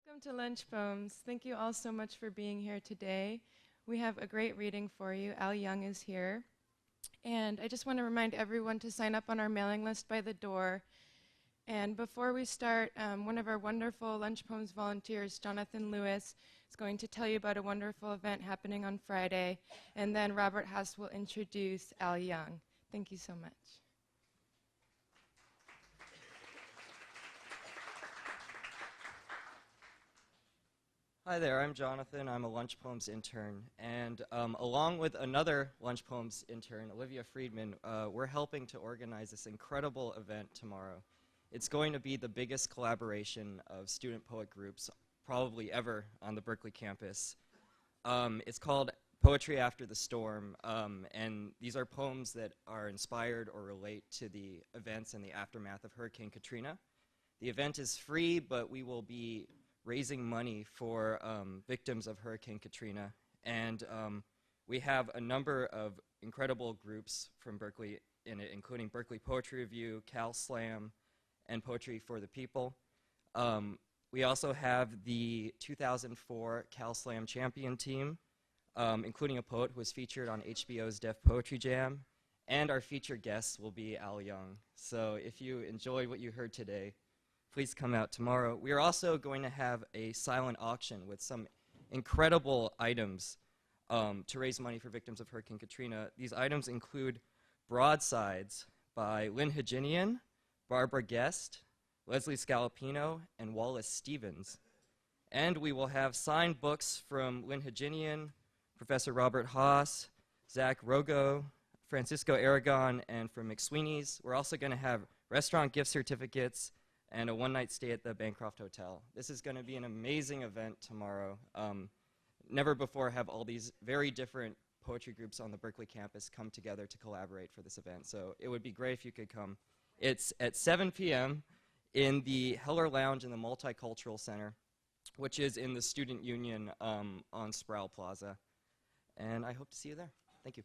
Welcome to Lunch Poems. Thank you all so much for being here today. We have a great reading for you. Al Young is here. And I just want to remind everyone to sign up on our mailing list by the door. And before we start, one of our wonderful Lunch Poems volunteers, Jonathan Lewis, is going to tell you about a wonderful event happening on Friday. And then Robert Haas will introduce Al Young. Thank you so much. Hi there, I'm Jonathan. I'm a Lunch Poems intern. And along with another Lunch Poems intern, Olivia Friedman, we're helping to organize this incredible event tomorrow. It's going to be the biggest collaboration of student poet groups probably ever on the Berkeley campus. It's called Poetry After the Storm, and these are poems that are inspired or relate to the events and the aftermath of Hurricane Katrina. The event is free, but we will be raising money for victims of Hurricane Katrina. And we have a number of incredible groups from Berkeley in it, including Berkeley Poetry Review, Cal Slam, and Poetry for the People. We also have the 2004 Cal Slam champion team, including a poet who was featured on HBO's Deaf Poetry Jam. And our featured guest will be Al Young. So if you enjoyed what you heard today, please come out tomorrow. We are also going to have a silent auction with some incredible items to raise money for victims of Hurricane Katrina. These items include broadsides by Lynn Haginian, Barbara Guest, Leslie Scalapino, and Wallace Stevens. And we will have signed books from Lynn Haginian, Professor Robert Haas, Zach Rogo, Francisco Aragon, and from McSweeney's. We're also going to have restaurant gift certificates and a one-night stay at the Bancroft Hotel. This is going to be an amazing event tomorrow. Never before have all these very different poetry groups on the Berkeley campus come together to collaborate for this event, so it would be great if you could come. It's at 7 p.m. in the Heller Lounge in the Multicultural Center, which is in the Student Union on Sproul Plaza, and I hope to see you there. Thank you.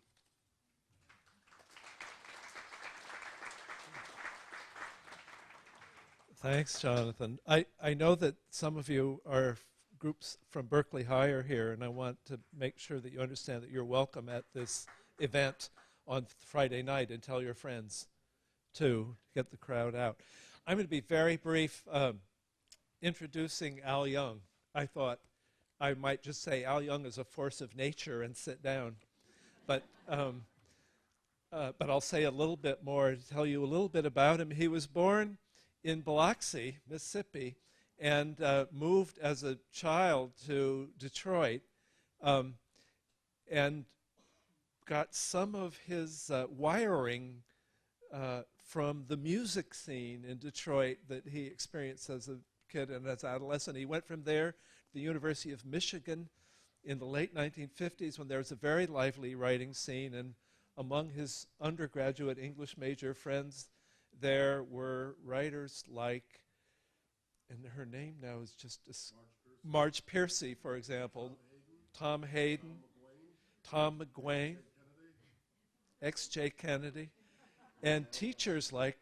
Thanks, Jonathan. I know that some of you are groups from Berkeley High are here, and I want to make sure that you understand that you're welcome at this event on Friday night, and tell your friends to get the crowd out. I'm going to be very brief introducing Al Young. I thought I might just say Al Young is a force of nature and sit down. But I'll say a little bit more to tell you a little bit about him. He was born in Biloxi, Mississippi, and moved as a child to Detroit, and got some of his wiring from the music scene in Detroit that he experienced as a kid and as an adolescent. He went from there to the University of Michigan in the late 1950s when there was a very lively writing scene, and among his undergraduate English major friends there were writers like, and her name now is just Marge Piercy, for example, Tom Hayden, Tom McGuane, X.J. Kennedy, and teachers like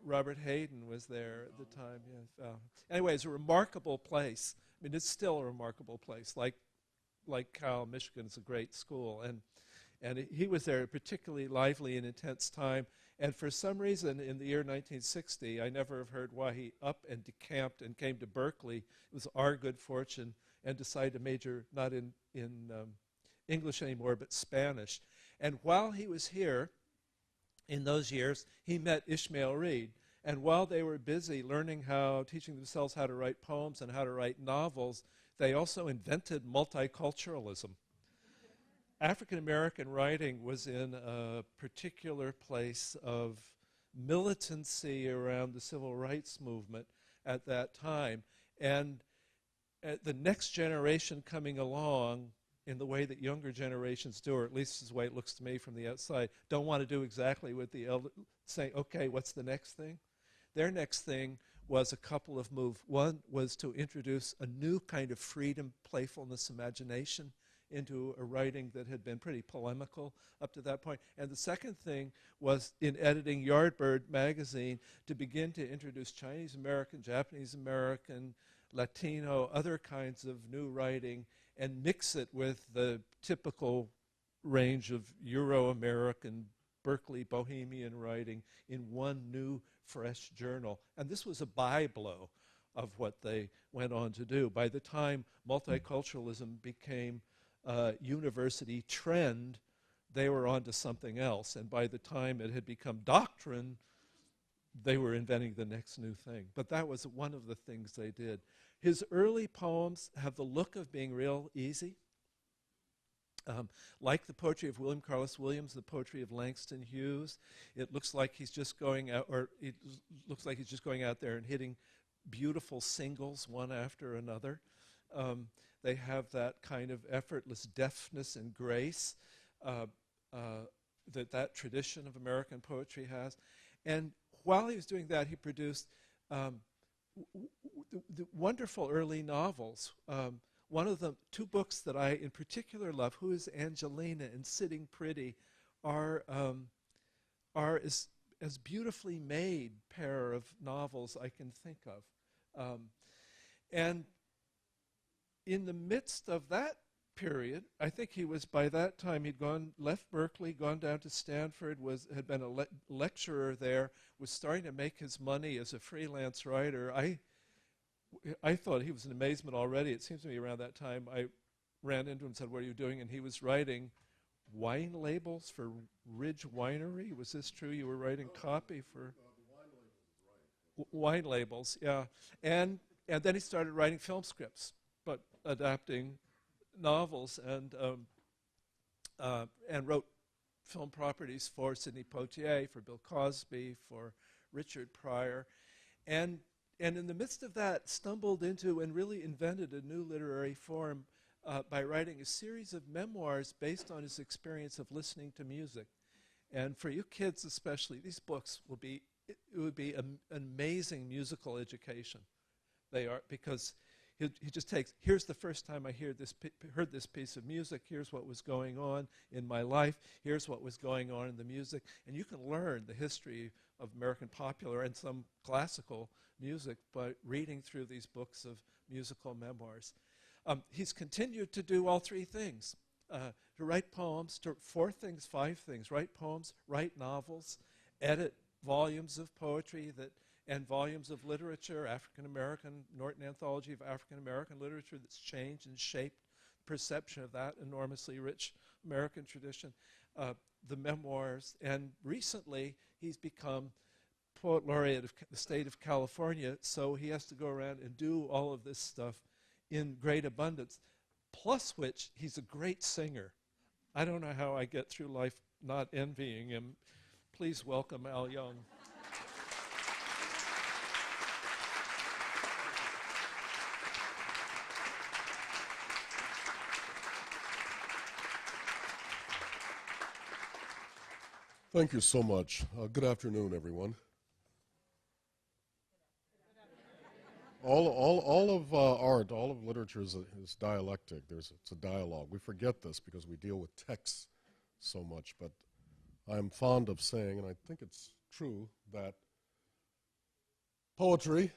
Robert Hayden was there at the time. Yeah. Anyway, it's a remarkable place. I mean, it's still a remarkable place. Like Cal, Michigan is a great school, and he was there at a particularly lively and intense time. And for some reason, in the year 1960, I never have heard why he up and decamped and came to Berkeley. It was our good fortune, and decided to major not in English anymore, but Spanish. And while he was here, in those years, he met Ishmael Reed. And while they were busy teaching themselves how to write poems and how to write novels, they also invented multiculturalism. African-American writing was in a particular place of militancy around the civil rights movement at that time. And the next generation coming along, in the way that younger generations do, or at least is the way it looks to me from the outside, don't want to do exactly what the elder say, okay, what's the next thing? Their next thing was a couple of moves. One was to introduce a new kind of freedom, playfulness, imagination into a writing that had been pretty polemical up to that point. And the second thing was, in editing Yardbird magazine, to begin to introduce Chinese American, Japanese American, Latino, other kinds of new writing, and mix it with the typical range of Euro-American, Berkeley, Bohemian writing in one new, fresh journal. And this was a buy-blow of what they went on to do. By the time multiculturalism became a university trend, they were onto something else. And by the time it had become doctrine, they were inventing the next new thing. But that was one of the things they did. His early poems have the look of being real easy. Like the poetry of William Carlos Williams, the poetry of Langston Hughes, it looks like he's just going out, or it looks like he's just going out there and hitting beautiful singles one after another. They have that kind of effortless deftness and grace that tradition of American poetry has. And while he was doing that, he produced wonderful early novels. One of the two books that I in particular love, Who is Angelina and Sitting Pretty, are as beautifully made pair of novels I can think of. And in the midst of that period, I think he was, by that time, he'd left Berkeley, gone down to Stanford, had been a lecturer there, was starting to make his money as a freelance writer. I thought he was in amazement already. It seems to me around that time I ran into him and said, "What are you doing?" And he was writing wine labels for Ridge Winery. Was this true? You were writing copy for wine labels, yeah. And then he started writing film scripts, but adapting novels, and wrote film properties for Sidney Poitier, for Bill Cosby, for Richard Pryor, and in the midst of that stumbled into and really invented a new literary form by writing a series of memoirs based on his experience of listening to music. And for you kids especially, these books would be an amazing musical education. They are, because he just takes, here's the first time I heard this piece of music, here's what was going on in my life, here's what was going on in the music, and you can learn the history of American popular and some classical music by reading through these books of musical memoirs. He's continued to do all three things, to write poems, five things, write poems, write novels, edit volumes of poetry and volumes of literature, African-American, Norton Anthology of African-American Literature that's changed and shaped perception of that enormously rich American tradition, the memoirs, and recently he's become Poet Laureate of the state of California, so he has to go around and do all of this stuff in great abundance, plus which he's a great singer. I don't know how I get through life not envying him. Please welcome Al Young. Thank you so much. Good afternoon, everyone. All of art, all of literature is dialectic. It's a dialogue. We forget this because we deal with texts so much, but I'm fond of saying, and I think it's true, that poetry,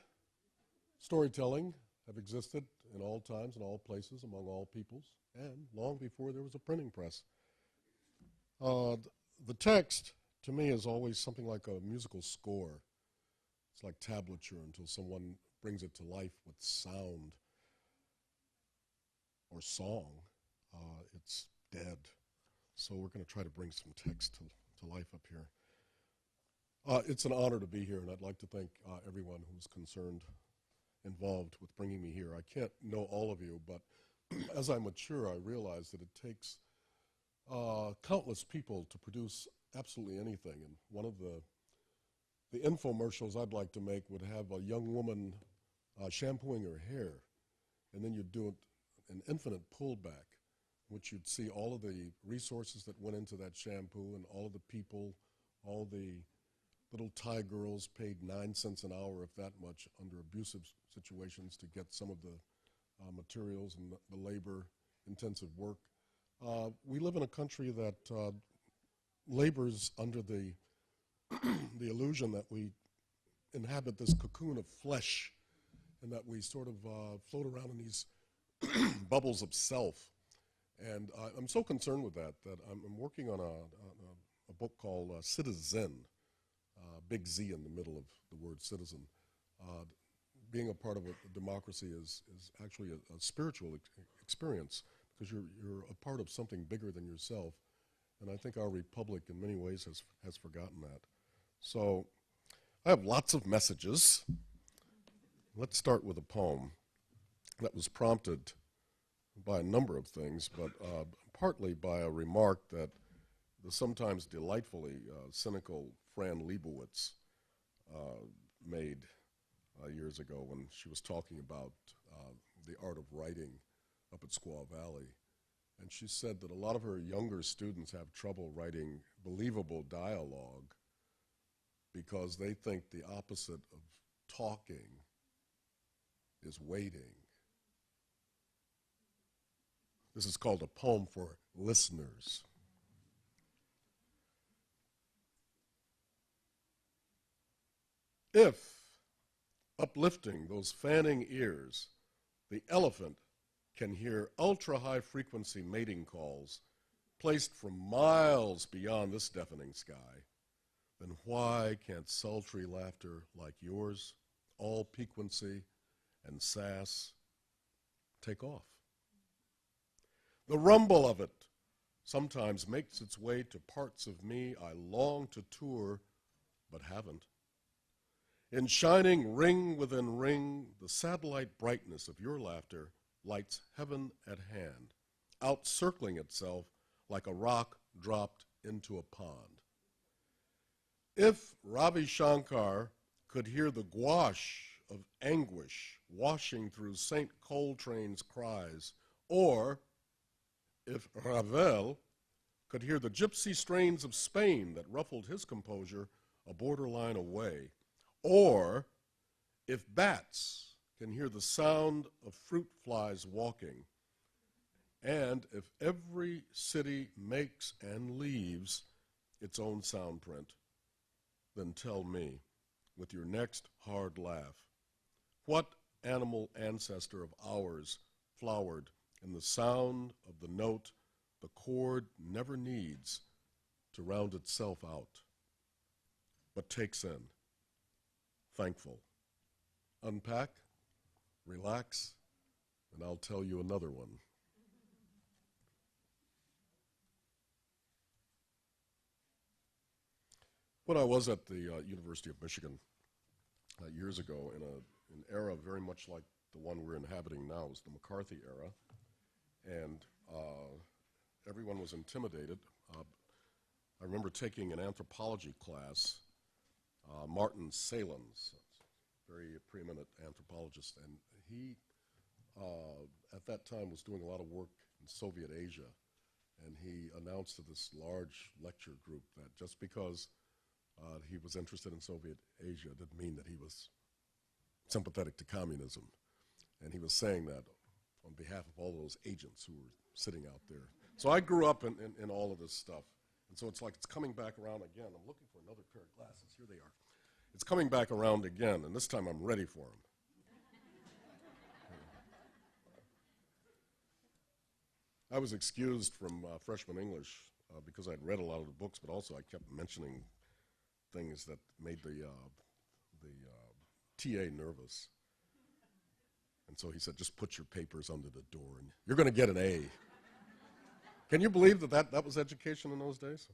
storytelling have existed in all times and all places among all peoples, and long before there was a printing press. The text, to me, is always something like a musical score. It's like tablature until someone brings it to life with sound or song. It's dead. So we're going to try to bring some text to life up here. It's an honor to be here, and I'd like to thank everyone who's involved with bringing me here. I can't know all of you, but as I mature, I realize that it takes countless people to produce absolutely anything. And one of the infomercials I'd like to make would have a young woman shampooing her hair, and then you'd do an infinite pullback, which you'd see all of the resources that went into that shampoo and all of the people, all the little Thai girls paid 9 cents an hour, if that much, under abusive situations to get some of the materials and the labor-intensive work. We live in a country that labors under the illusion that we inhabit this cocoon of flesh, and that we sort of float around in these bubbles of self. And I'm so concerned with that I'm working on a book called Citizen, big Z in the middle of the word citizen. Being a part of a democracy is actually a spiritual experience, because you're a part of something bigger than yourself. And I think our republic in many ways has forgotten that. So I have lots of messages. Let's start with a poem that was prompted by a number of things, but partly by a remark that the sometimes delightfully cynical Fran Lebowitz made years ago when she was talking about the art of writing up at Squaw Valley. And she said that a lot of her younger students have trouble writing believable dialogue because they think the opposite of talking is waiting. This is called a poem for listeners. If, uplifting those fanning ears, the elephant can hear ultra-high frequency mating calls placed from miles beyond this deafening sky, then why can't sultry laughter like yours, all piquancy and sass, take off? The rumble of it sometimes makes its way to parts of me I long to tour but haven't. In shining ring within ring, the satellite brightness of your laughter lights heaven at hand, outcircling itself like a rock dropped into a pond. If Ravi Shankar could hear the gouache of anguish washing through St. Coltrane's cries, or if Ravel could hear the gypsy strains of Spain that ruffled his composure a borderline away, or if bats can hear the sound of fruit flies walking, and if every city makes and leaves its own sound print, then tell me, with your next hard laugh, what animal ancestor of ours flowered in the sound of the note the chord never needs to round itself out, but takes in, thankful. Unpack, relax, and I'll tell you another one. When I was at the University of Michigan years ago, in an era very much like the one we're inhabiting now, it was the McCarthy era, and everyone was intimidated. I remember taking an anthropology class, Martin Salem's, very preeminent anthropologist, and he, at that time, was doing a lot of work in Soviet Asia, and he announced to this large lecture group that just because he was interested in Soviet Asia didn't mean that he was sympathetic to communism. And he was saying that on behalf of all those agents who were sitting out there. So I grew up in all of this stuff. And so it's like it's coming back around again. I'm looking for another pair of glasses. Here they are. It's coming back around again, and this time I'm ready for them. I was excused from freshman English because I'd read a lot of the books, but also I kept mentioning things that made the TA nervous. And so he said, just put your papers under the door and you're going to get an A. Can you believe that was education in those days?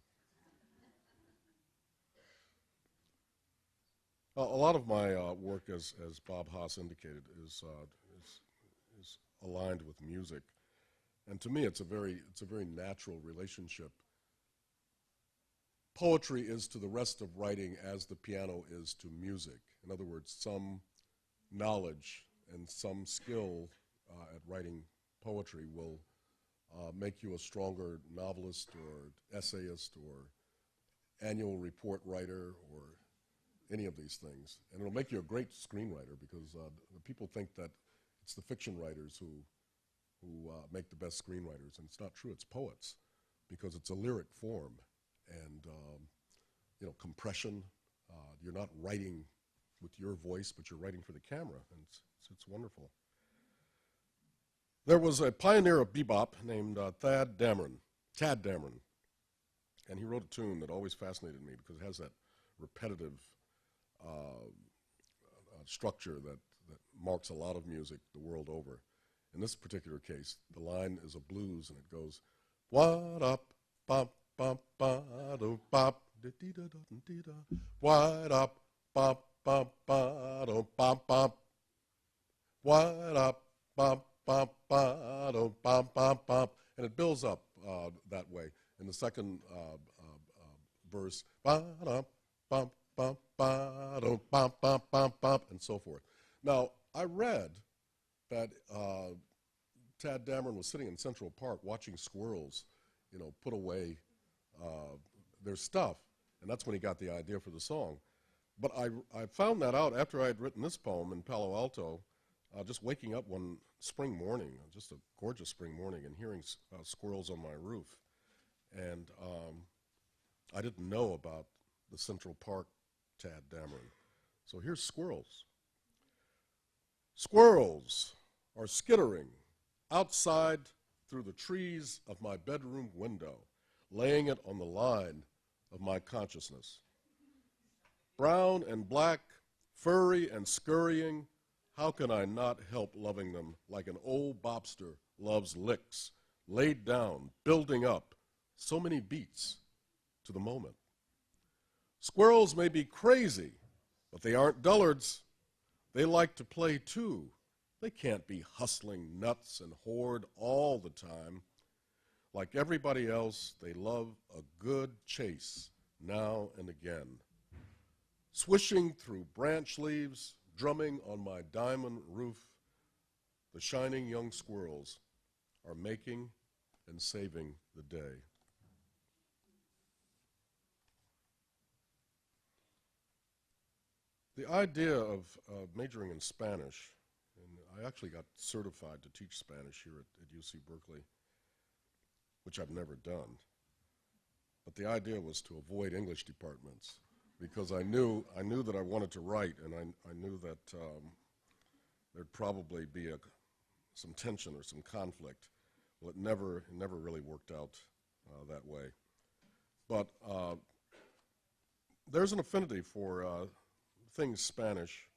A lot of my work, as Bob Haas indicated, is aligned with music. And to me, it's a very natural relationship. Poetry is to the rest of writing as the piano is to music. In other words, some knowledge and some skill at writing poetry will make you a stronger novelist or essayist or annual report writer or any of these things. And it'll make you a great screenwriter because people think that it's the fiction writers who make the best screenwriters, and it's not true. It's poets, because it's a lyric form, and compression. You're not writing with your voice, but you're writing for the camera, and it's wonderful. There was a pioneer of bebop named Tad Dameron, and he wrote a tune that always fascinated me because it has that repetitive structure that marks a lot of music the world over. In this particular case, the line is a blues, and it goes, what up, bop, bop, ba, do, bop, da, dee, da, da, dee, da. What up, bop, bop, ba, do, bop, bop. What up, bop, bop, ba, do, bop, bop, bop. And it builds up that way. In the second verse, ba, da, bop, bop, ba, do, bop, bop, bop, bop, and so forth. Now, I read that Tad Dameron was sitting in Central Park watching squirrels, put away their stuff, and that's when he got the idea for the song. But I found that out after I had written this poem in Palo Alto, just waking up one spring morning, just a gorgeous spring morning, and hearing squirrels on my roof. And I didn't know about the Central Park Tad Dameron. So here's squirrels. Squirrels are skittering outside through the trees of my bedroom window, laying it on the line of my consciousness. Brown and black, furry and scurrying, how can I not help loving them like an old bobster loves licks, laid down, building up, so many beats to the moment. Squirrels may be crazy, but they aren't dullards. They like to play too. They can't be hustling nuts and hoard all the time. Like everybody else, they love a good chase now and again. Swishing through branch leaves, drumming on my diamond roof, the shining young squirrels are making and saving the day. The idea of majoring in Spanish, and I actually got certified to teach Spanish here at UC Berkeley, which I've never done. But the idea was to avoid English departments because I knew that I wanted to write, and I knew that there'd probably be some tension or some conflict. Well, it never really worked out that way. But there's an affinity for things Spanish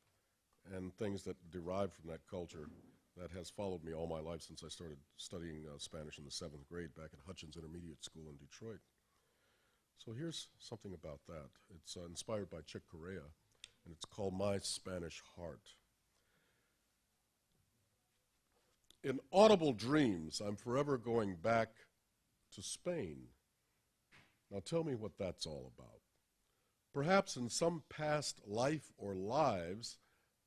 and things that derive from that culture that has followed me all my life since I started studying Spanish in the 7th grade back at Hutchins Intermediate School in Detroit. So here's something about that. It's inspired by Chick Corea, and it's called My Spanish Heart. In audible dreams, I'm forever going back to Spain. Now tell me what that's all about. Perhaps in some past life or lives,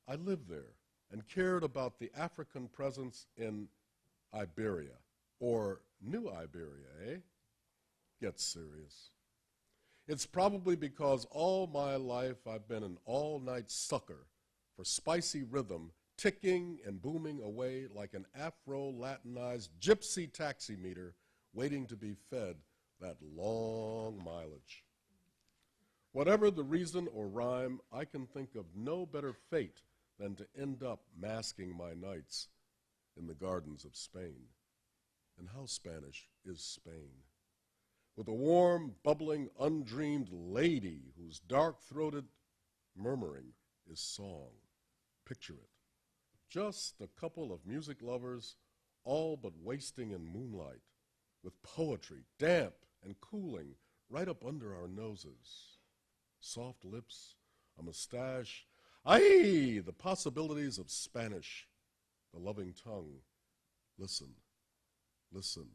I lived there and cared about the African presence in Iberia, or New Iberia, eh? Get serious. It's probably because all my life I've been an all-night sucker for spicy rhythm, ticking and booming away like an Afro-Latinized gypsy taximeter waiting to be fed that long mileage. Whatever the reason or rhyme, I can think of no better fate than to end up masking my nights in the gardens of Spain. And how Spanish is Spain? With a warm, bubbling, undreamed lady whose dark-throated murmuring is song. Picture it. Just a couple of music lovers, all but wasting in moonlight, with poetry, damp and cooling, right up under our noses. Soft lips, a mustache. Ay, the possibilities of Spanish, the loving tongue. Listen, listen.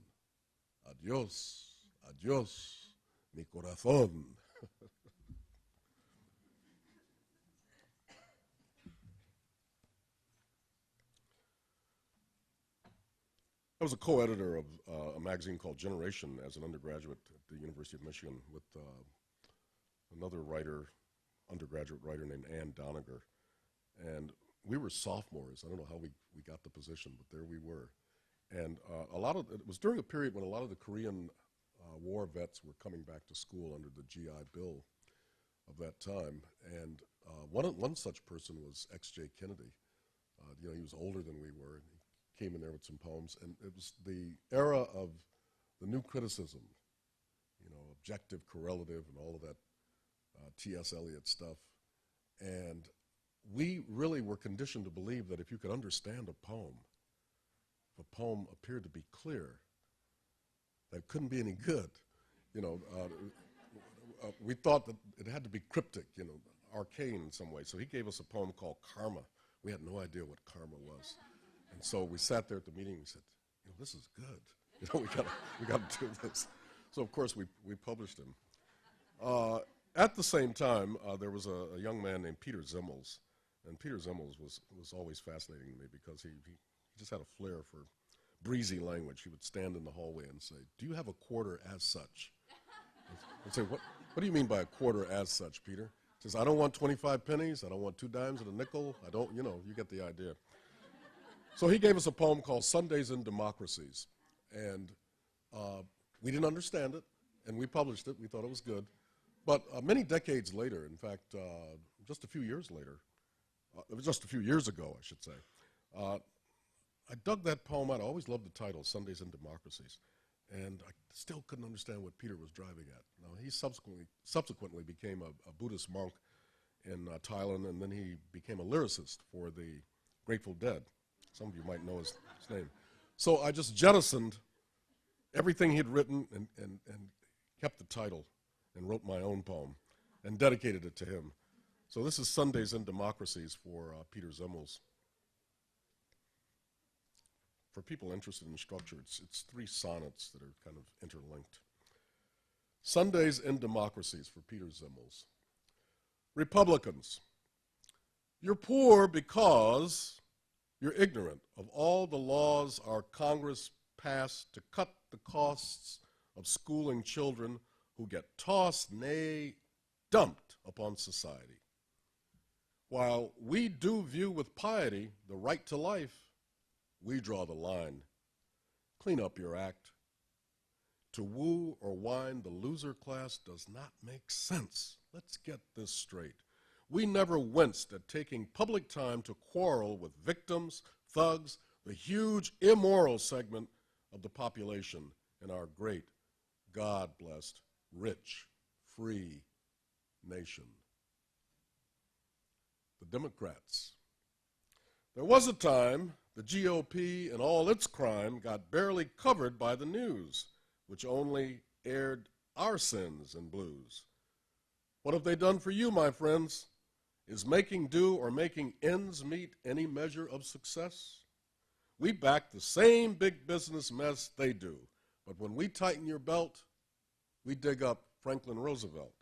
Adios, adios, mi corazón. I was a co-editor of a magazine called Generation as an undergraduate at the University of Michigan with another writer, undergraduate writer named Ann Doniger. And we were sophomores. I don't know how we got the position, but there we were. And it was during a period when a lot of the Korean War vets were coming back to school under the GI Bill of that time. And one such person was X.J. Kennedy. You know, he was older than we were, and he came in there with some poems. And it was the era of the new criticism, you know, objective, correlative, and all of that T.S. Eliot stuff. And we really were conditioned to believe that if you could understand a poem, if a poem appeared to be clear, that it couldn't be any good. You know, we thought that it had to be cryptic, you know, arcane in some way. So he gave us a poem called Karma. We had no idea what karma was. And so we sat there at the meeting and we said, you know, this is good. You know, we got to do this. So, of course, we published him. At the same time, there was a young man named Peter Zimmels. And Peter Zimmels was always fascinating to me because he just had a flair for breezy language. He would stand in the hallway and say, "Do you have a quarter as such?" I'd say, what do you mean by a quarter as such, Peter? He says, "I don't want 25 pennies. I don't want 2 dimes and a nickel. I don't, you know, you get the idea." So he gave us a poem called Sundays in Democracies. And we didn't understand it, and we published it. We thought it was good. But many decades later, in fact, just a few years later, it was just a few years ago, I should say, I dug that poem out. I always loved the title, Sundays in Democracies. And I still couldn't understand what Peter was driving at. Now, he subsequently became a Buddhist monk in Thailand, and then he became a lyricist for the Grateful Dead. Some of you might know his name. So I just jettisoned everything he'd written and kept the title and wrote my own poem and dedicated it to him. So this is Sundays in Democracies for Peter Zimmels. For people interested in structure, it's 3 sonnets that are kind of interlinked. Sundays in Democracies for Peter Zimmels. Republicans, you're poor because you're ignorant of all the laws our Congress passed to cut the costs of schooling children who get tossed, nay, dumped upon society. While we do view with piety the right to life, we draw the line. Clean up your act. To woo or whine the loser class does not make sense. Let's get this straight. We never winced at taking public time to quarrel with victims, thugs, the huge immoral segment of the population in our great, God-blessed, rich, free nation. The Democrats. There was a time the GOP and all its crime got barely covered by the news, which only aired our sins and blues. What have they done for you, my friends? Is making do or making ends meet any measure of success? We back the same big business mess they do, but when we tighten your belt, we dig up Franklin Roosevelt.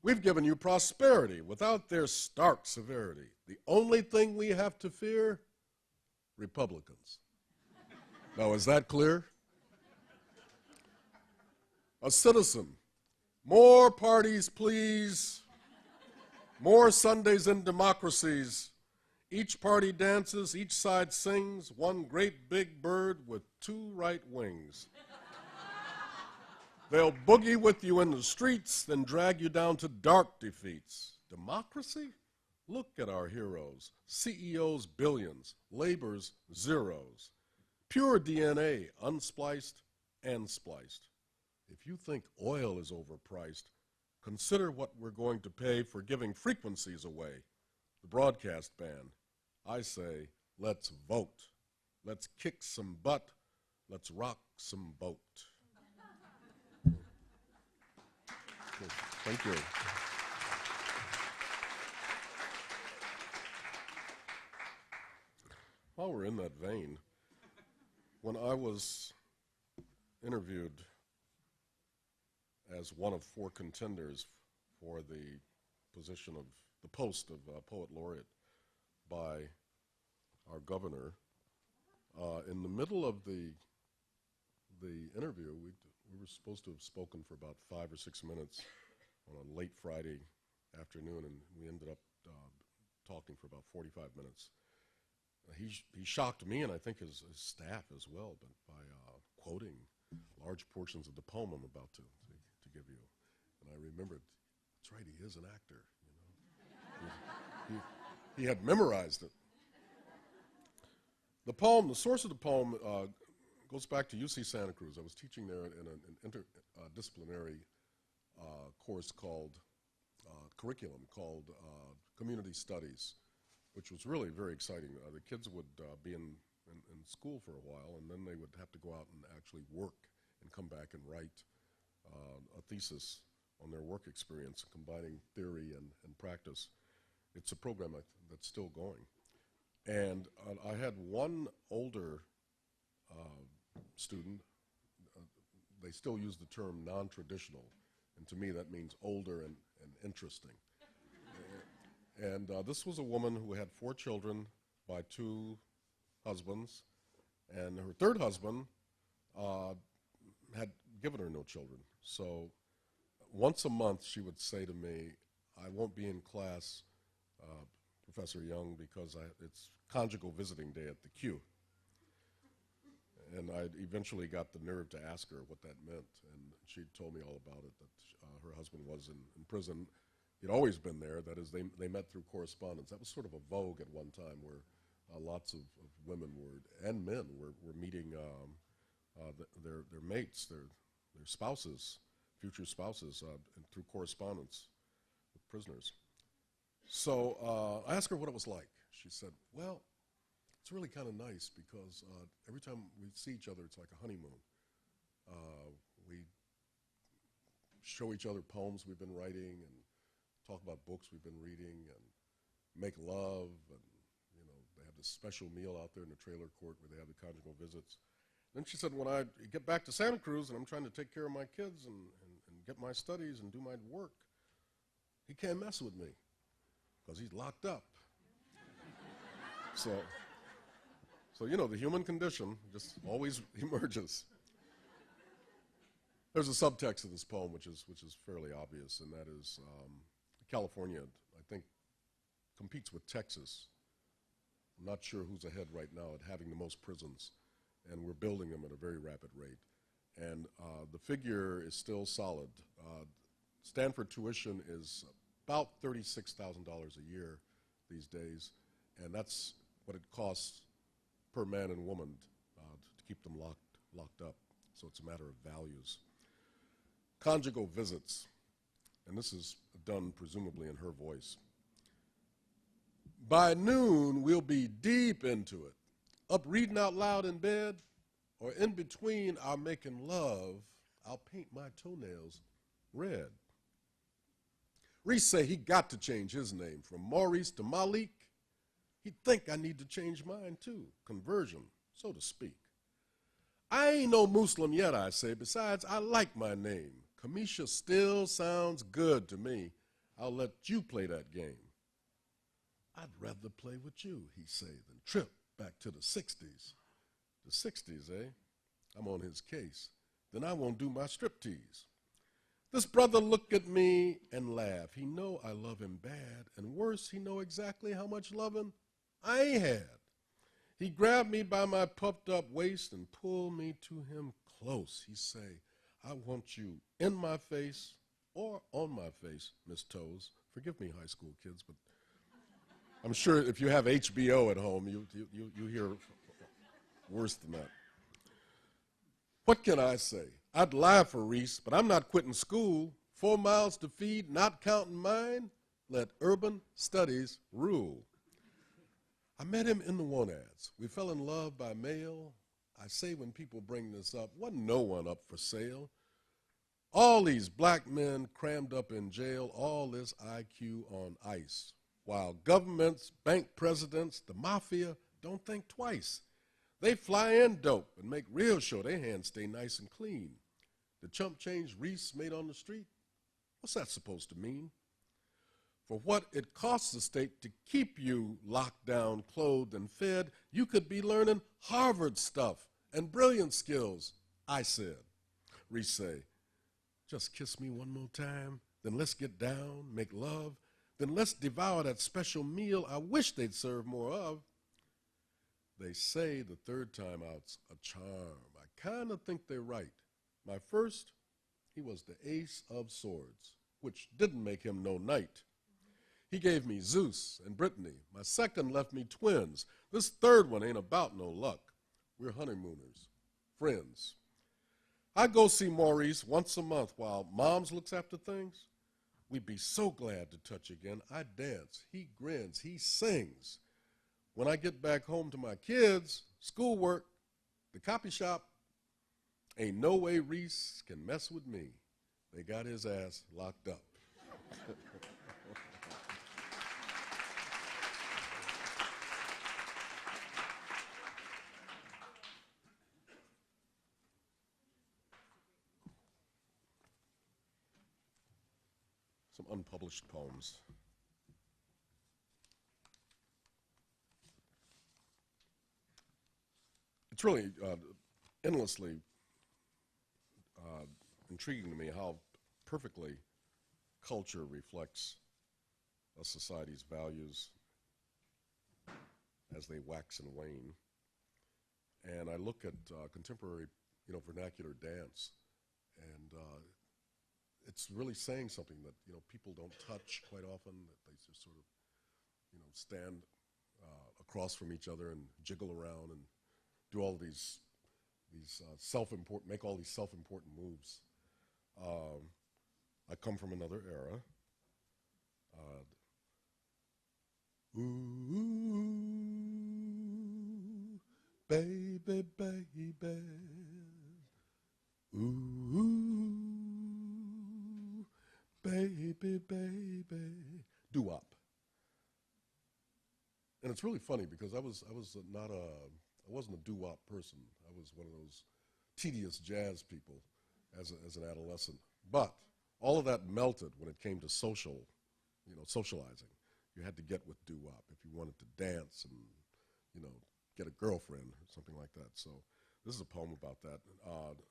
We've given you prosperity without their stark severity. The only thing we have to fear, Republicans. Now, is that clear? A citizen, more parties, please. More Sundays in democracies. Each party dances, each side sings, one great big bird with 2 right wings. They'll boogie with you in the streets, then drag you down to dark defeats. Democracy? Look at our heroes. CEOs, billions. Labor's zeros. Pure DNA, unspliced and spliced. If you think oil is overpriced, consider what we're going to pay for giving frequencies away. The broadcast ban. I say, let's vote. Let's kick some butt. Let's rock some boat. Thank you. While we're in that vein, when I was interviewed as one of 4 contenders for the position of the post of Poet Laureate by our governor, in the middle of the interview, we were supposed to have spoken for about 5 or 6 minutes on a late Friday afternoon, and we ended up talking for about 45 minutes. He shocked me, and I think his staff as well, but by quoting large portions of the poem I'm about to give you. And I remembered, that's right, he is an actor. He had memorized it. The poem, the source of the poem, goes back to UC Santa Cruz. I was teaching there in an interdisciplinary course called, curriculum called Community Studies, which was really very exciting. The kids would be in school for a while, and then they would have to go out and actually work and come back and write a thesis on their work experience, combining theory and practice. It's a program that's still going. And I had one older student. They still use the term non-traditional, and to me that means older and interesting. And this was a woman who had 4 children by 2 husbands, and her 3rd husband had given her no children. So once a month she would say to me, I won't be in class, Professor Young, because it's conjugal visiting day at the Q. And I eventually got the nerve to ask her what that meant, and she told me all about it, that her husband was in prison. He'd always been there. That is, they met through correspondence. That was sort of a vogue at one time, where lots of women and men were meeting their mates, their spouses, future spouses, through correspondence with prisoners. So I asked her what it was like. She said, well, it's really kind of nice because every time we see each other, it's like a honeymoon. We show each other poems we've been writing and talk about books we've been reading and make love. And, they have this special meal out there in the trailer court where they have the conjugal visits. Then she said, when I get back to Santa Cruz and I'm trying to take care of my kids and get my studies and do my work, he can't mess with me because he's locked up. So, the human condition just always emerges. There's a subtext of this poem which is fairly obvious, and that is California, I think, competes with Texas. I'm not sure who's ahead right now at having the most prisons, and we're building them at a very rapid rate. And the figure is still solid. Stanford tuition is about $36,000 a year these days, and that's what it costs per man and woman to keep them locked up. So it's a matter of values. Conjugal visits, and this is done presumably in her voice. By noon, we'll be deep into it, up reading out loud in bed, or in between our making love, I'll paint my toenails red. Reese say he got to change his name from Maurice to Malik. He'd think I need to change mine too, conversion, so to speak. I ain't no Muslim yet, I say. Besides, I like my name. Kamisha still sounds good to me. I'll let you play that game. I'd rather play with you, he say, than trip back to the 60s. The 60s, eh? I'm on his case. Then I won't do my striptease. This brother look at me and laugh. He know I love him bad, and worse, he know exactly how much loving I ain't had. He grabbed me by my puffed up waist and pulled me to him close. He say, I want you in my face or on my face, Miss Toes. Forgive me, high school kids, but I'm sure if you have HBO at home, you hear worse than that. What can I say? I'd lie for Reese, but I'm not quitting school. 4 miles to feed, not counting mine. Let urban studies rule. I met him in the want ads. We fell in love by mail. I say when people bring this up, wasn't no one up for sale. All these black men crammed up in jail, all this IQ on ice. While governments, bank presidents, the mafia don't think twice. They fly in dope and make real sure their hands stay nice and clean. The chump change Reese made on the street, what's that supposed to mean? For what it costs the state to keep you locked down, clothed, and fed, you could be learning Harvard stuff and brilliant skills, I said. Reese say, just kiss me one more time, then let's get down, make love, then let's devour that special meal I wish they'd serve more of. They say the 3rd time out's a charm. I kind of think they're right. My first, he was the ace of swords, which didn't make him no knight. He gave me Zeus and Brittany. My second left me twins. This third one ain't about no luck. We're honeymooners, friends. I go see Maurice once a month while Moms looks after things. We'd be so glad to touch again. I dance, he grins, he sings. When I get back home to my kids, schoolwork, the copy shop, ain't no way Reese can mess with me. They got his ass locked up. Some unpublished poems. It's really endlessly intriguing to me how perfectly culture reflects a society's values as they wax and wane. And I look at contemporary, vernacular dance, and it's really saying something that people don't touch quite often. That they just sort of stand across from each other and jiggle around and do all these self-important, make all these self-important moves. I come from another era. Ooh, baby, baby. Ooh, baby, baby. Doo-wop. And it's really funny because I wasn't a doo-wop person. I was one of those tedious jazz people as an adolescent. But all of that melted when it came to socializing. You had to get with doo-wop if you wanted to dance and, get a girlfriend or something like that. So this is a poem about that.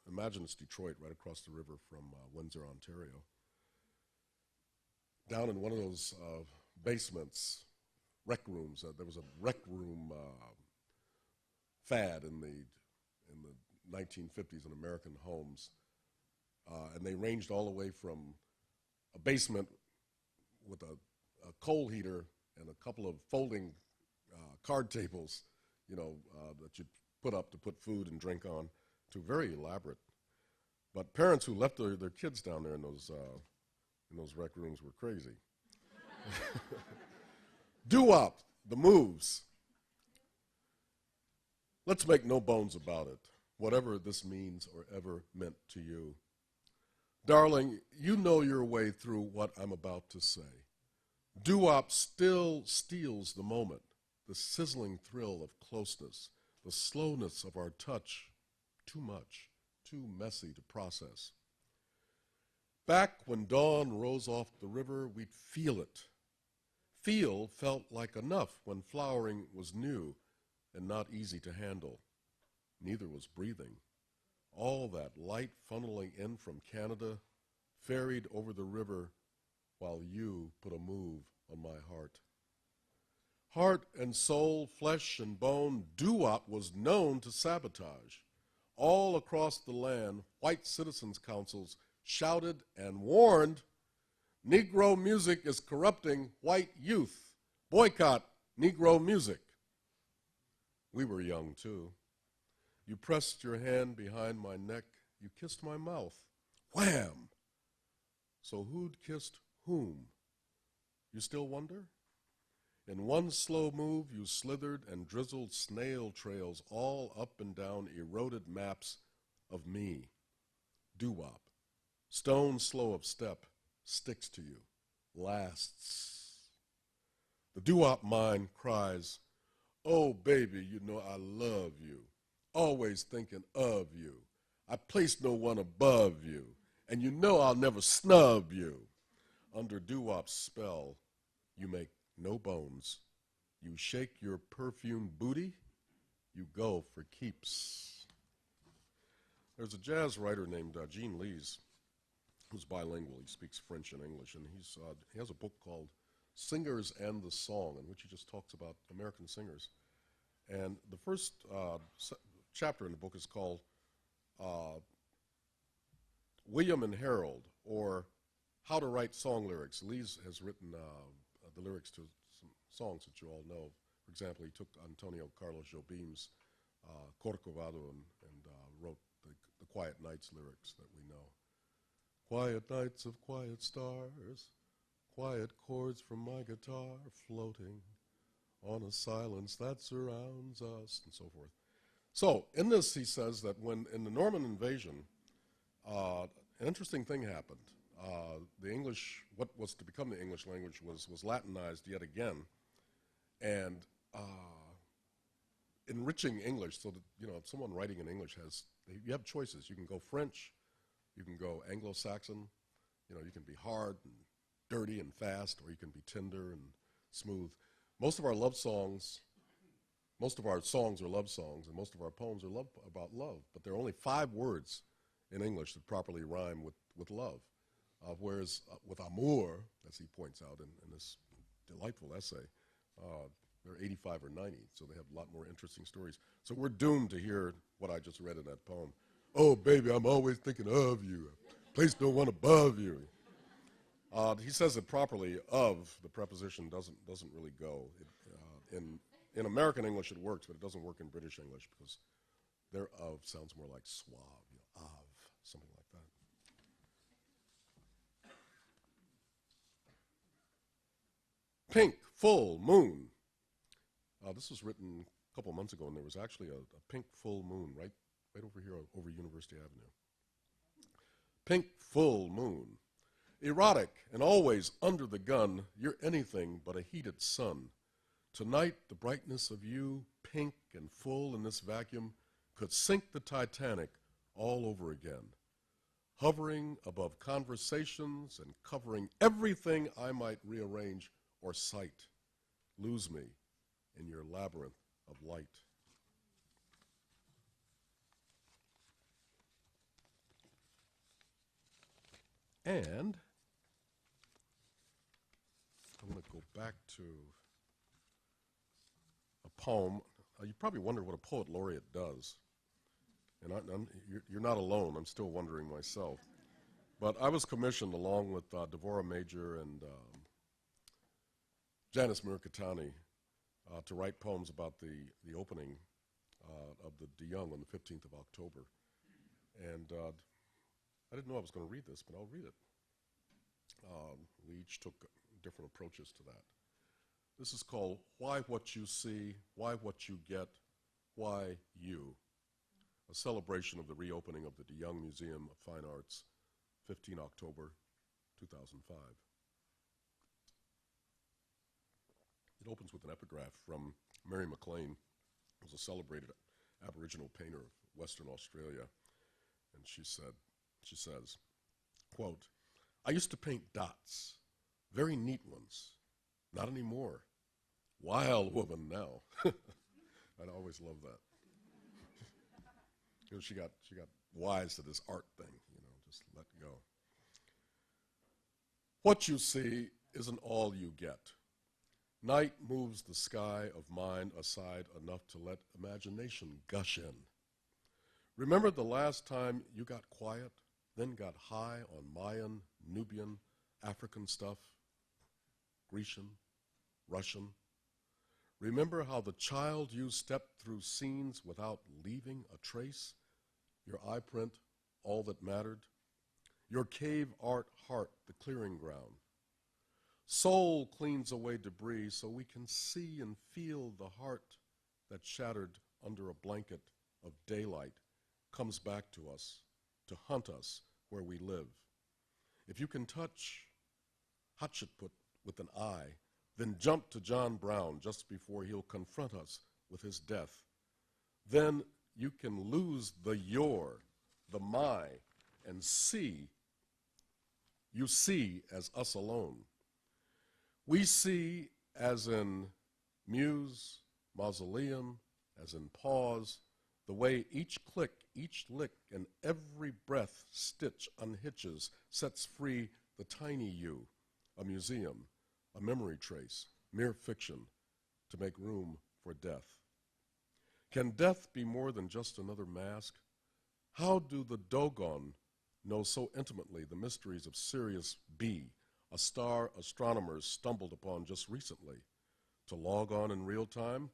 Imagine it's Detroit, right across the river from Windsor, Ontario. Down in one of those basements, rec rooms, there was a rec room fad in the 1950s in American homes. And they ranged all the way from a basement with a coal heater and a couple of folding card tables, that you put up to put food and drink on, to very elaborate. But parents who left their kids down there in those rec rooms were crazy. Doo-wop, the moves. Let's make no bones about it, whatever this means or ever meant to you. Darling, you know your way through what I'm about to say. Doo-wop still steals the moment, the sizzling thrill of closeness, the slowness of our touch, too much, too messy to process. Back when dawn rose off the river, we'd feel it. Feel felt like enough when flowering was new and not easy to handle. Neither was breathing. All that light funneling in from Canada ferried over the river while you put a move on my heart. Heart and soul, flesh and bone, doo-wop was known to sabotage. All across the land, white citizens' councils shouted and warned, Negro music is corrupting white youth. Boycott Negro music. We were young, too. You pressed your hand behind my neck. You kissed my mouth. Wham! So who'd kissed whom? You still wonder? In one slow move, you slithered and drizzled snail trails all up and down eroded maps of me. Doo-wop. Stone slow of step, sticks to you, lasts. The doo-wop mind cries, oh, baby, you know I love you. Always thinking of you. I place no one above you, and you know I'll never snub you. Under doo-wop's spell, you make no bones. You shake your perfumed booty, you go for keeps. There's a jazz writer named Gene Lees, who's bilingual. He speaks French and English, and he has a book called Singers and the Song, in which he just talks about American singers. And the first chapter in the book is called William and Harold, or how to write song lyrics. Lise has written the lyrics to some songs that you all know. For example, he took Antonio Carlos Jobim's Corcovado and wrote the Quiet Nights lyrics that we know. Quiet nights of quiet stars, quiet chords from my guitar floating on a silence that surrounds us, and so forth. So in this, he says that when in the Norman invasion, an interesting thing happened. The English, what was to become the English language, was Latinized yet again, and enriching English so that, you know, if someone writing in English you have choices. You can go French, you can go Anglo-Saxon, you know, you can be hard and dirty and fast, or you can be tender and smooth. Most of our songs are love songs, and most of our poems are about love, but there are only 5 words in English that properly rhyme with love. Whereas with amour, as he points out in this delightful essay, there are 85 or 90, so they have a lot more interesting stories. So we're doomed to hear what I just read in that poem. Oh, baby, I'm always thinking of you. Place no one above you. He says it properly. Of, the preposition doesn't really go. In American English it works, but it doesn't work in British English because their of sounds more like suave, you know, of, something like that. Pink, full moon. This was written a couple months ago, and there was actually a pink full moon right over here over University Avenue. Pink full moon. Erotic and always under the gun, you're anything but a heated sun. Tonight, the brightness of you, pink and full in this vacuum, could sink the Titanic all over again. Hovering above conversations and covering everything I might rearrange or cite. Lose me in your labyrinth of light. And I'm going to go back to a poem. You probably wonder what a poet laureate does. And you're not alone. I'm still wondering myself. But I was commissioned along with Devorah Major and Janice Mirkatani to write poems about the opening of the De Young on the 15th of October. And I didn't know I was going to read this, but I'll read it. We each took different approaches to that. This is called Why What You See, Why What You Get, Why You, a celebration of the reopening of the De Young Museum of Fine Arts, 15 October 2005. It opens with an epigraph from Mary MacLean, who was a celebrated Aboriginal painter of Western Australia. And she says, quote, I used to paint dots, very neat ones, not anymore. Wild woman now. I'd always love that. You know, she got wise to this art thing, you know, just let go. What you see isn't all you get. Night moves the sky of mind aside enough to let imagination gush in. Remember the last time you got quiet, then got high on Mayan, Nubian, African stuff, Grecian, Russian? Remember how the child you stepped through scenes without leaving a trace? Your eye print, all that mattered? Your cave art heart, the clearing ground. Soul cleans away debris so we can see and feel the heart that shattered under a blanket of daylight comes back to us, to hunt us where we live. If you can touch Hatshepsut with an eye, then jump to John Brown just before he'll confront us with his death. Then you can lose the your, the my, and see. You see as us alone. We see as in muse, mausoleum, as in pause, the way each click, each lick, and every breath stitch unhitches, sets free the tiny you, a museum, a memory trace, mere fiction, to make room for death. Can death be more than just another mask? How do the Dogon know so intimately the mysteries of Sirius B, a star astronomers stumbled upon just recently. To log on in real time,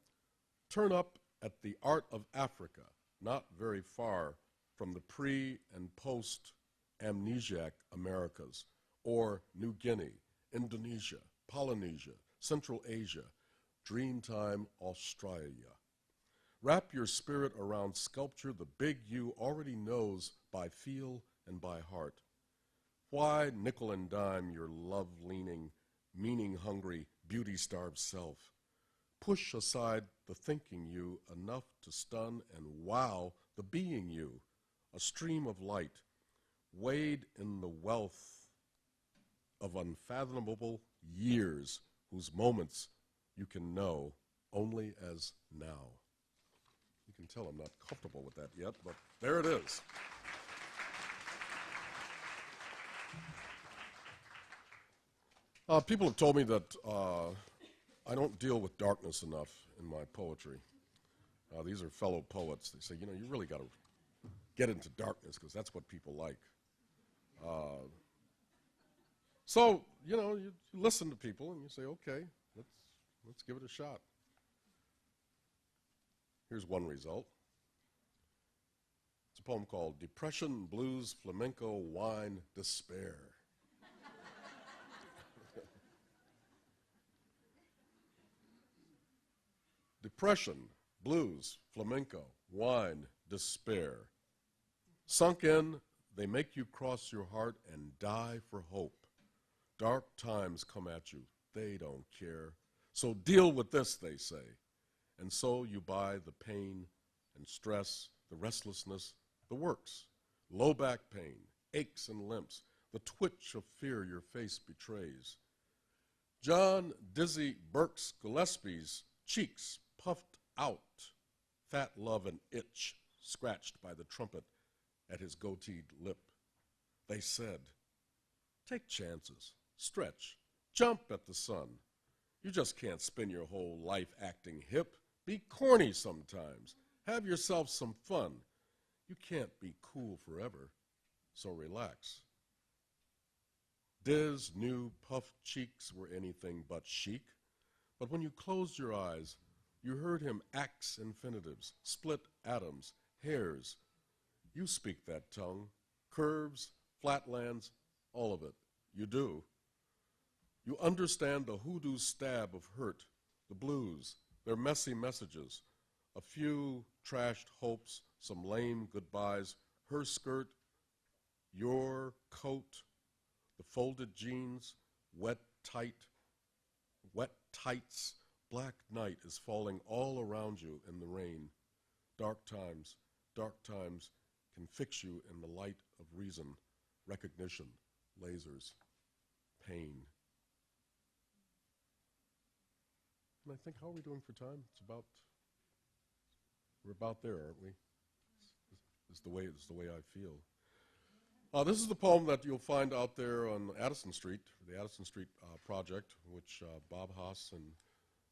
turn up at the Art of Africa, not very far from the pre- and post-amnesiac Americas, or New Guinea, Indonesia, Polynesia, Central Asia, Dreamtime Australia. Wrap your spirit around sculpture the big you already knows by feel and by heart. Why nickel and dime your love-leaning, meaning-hungry, beauty-starved self? Push aside the thinking you enough to stun and wow the being you, a stream of light, wade in the wealth of unfathomable years whose moments you can know only as now. You can tell I'm not comfortable with that yet, but there it is. People have told me that I don't deal with darkness enough in my poetry. These are fellow poets. They say, you know, you really got to get into darkness because that's what people like. So, you know, you listen to people and you say, okay, let's give it a shot. Here's one result. It's a poem called Depression, Blues, Flamenco, Wine, Despair. Depression, blues, flamenco, wine, despair. Sunk in, they make you cross your heart and die for hope. Dark times come at you, they don't care. So deal with this, they say. And so you buy the pain and stress, the restlessness, the works. Low back pain, aches and limps, the twitch of fear your face betrays. John Dizzy Burks Gillespie's cheeks puffed out, fat love and itch scratched by the trumpet at his goateed lip. They said, take chances, stretch, jump at the sun. You just can't spend your whole life acting hip. Be corny sometimes. Have yourself some fun. You can't be cool forever, so relax. Diz knew puffed cheeks were anything but chic, but when you closed your eyes, you heard him axe infinitives, split atoms, hairs. You speak that tongue, curves, flatlands, all of it. You do. You understand the hoodoo stab of hurt, the blues, their messy messages, a few trashed hopes, some lame goodbyes, her skirt, your coat, the folded jeans, wet tights, black night is falling all around you in the rain. Dark times can fix you in the light of reason, recognition, lasers, pain. And I think, how are we doing for time? We're about there, aren't we? It's the way I feel. This is the poem that you'll find out there on Addison Street, the Addison Street project, which Bob Haas and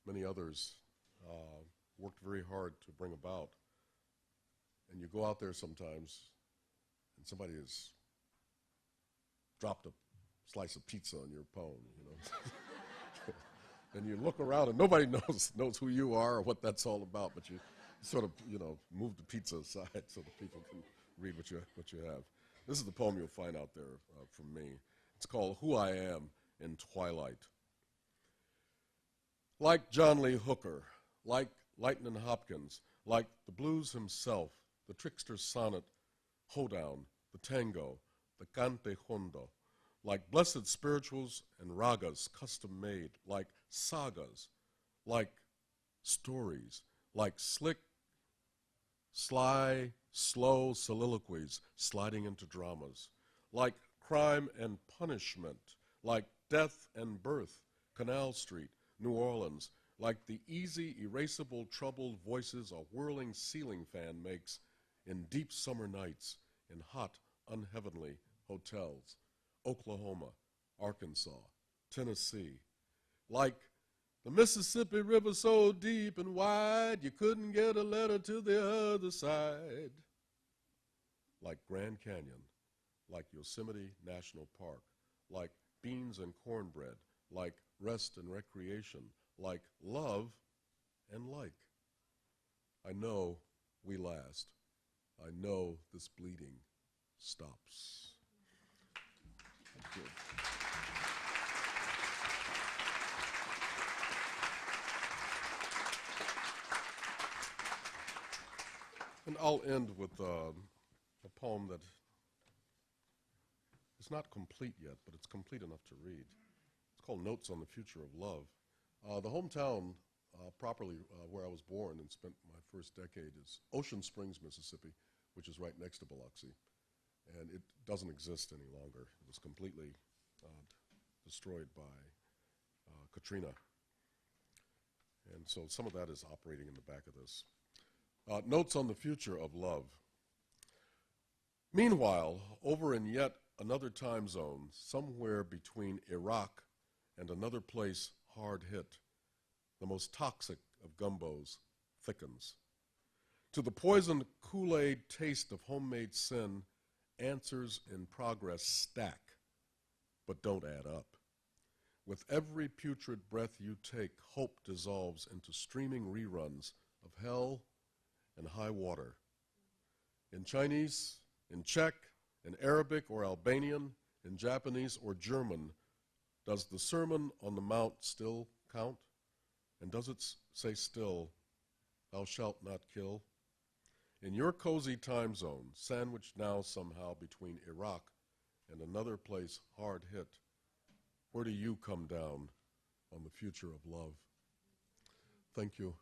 many others worked very hard to bring about. And you go out there sometimes, and somebody has dropped a slice of pizza on your poem, you know. And you look around, and nobody knows who you are or what that's all about, but you sort of, you know, move the pizza aside so that people can read what you have. This is the poem you'll find out there from me. It's called Who I Am in Twilight. Like John Lee Hooker, like Lightnin' Hopkins, like the blues himself, the trickster sonnet, hoedown, the tango, the cante hondo, like blessed spirituals and ragas custom made, like sagas, like stories, like slick, sly, slow soliloquies sliding into dramas, like crime and punishment, like death and birth, Canal Street, New Orleans, like the easy, erasable, troubled voices a whirling ceiling fan makes in deep summer nights in hot, unheavenly hotels, Oklahoma, Arkansas, Tennessee, like the Mississippi River so deep and wide you couldn't get a letter to the other side, like Grand Canyon, like Yosemite National Park, like beans and cornbread, like rest and recreation, like love and like. I know we last. I know this bleeding stops. Thank you. And I'll end with a poem that is not complete yet, but it's complete enough to read. It's called Notes on the Future of Love. The hometown properly where I was born and spent my first decade is Ocean Springs, Mississippi, which is right next to Biloxi. And it doesn't exist any longer. It was completely destroyed by Katrina. And so some of that is operating in the back of this. Notes on the future of love. Meanwhile, over in yet another time zone, somewhere between Iraq and another place hard hit, the most toxic of gumbos thickens. To the poisoned Kool-Aid taste of homemade sin, answers in progress stack, but don't add up. With every putrid breath you take, hope dissolves into streaming reruns of hell and high water. In Chinese, in Czech, in Arabic or Albanian, in Japanese or German, does the Sermon on the Mount still count? And does it say still, thou shalt not kill? In your cozy time zone, sandwiched now somehow between Iraq and another place hard hit, where do you come down on the future of love? Thank you.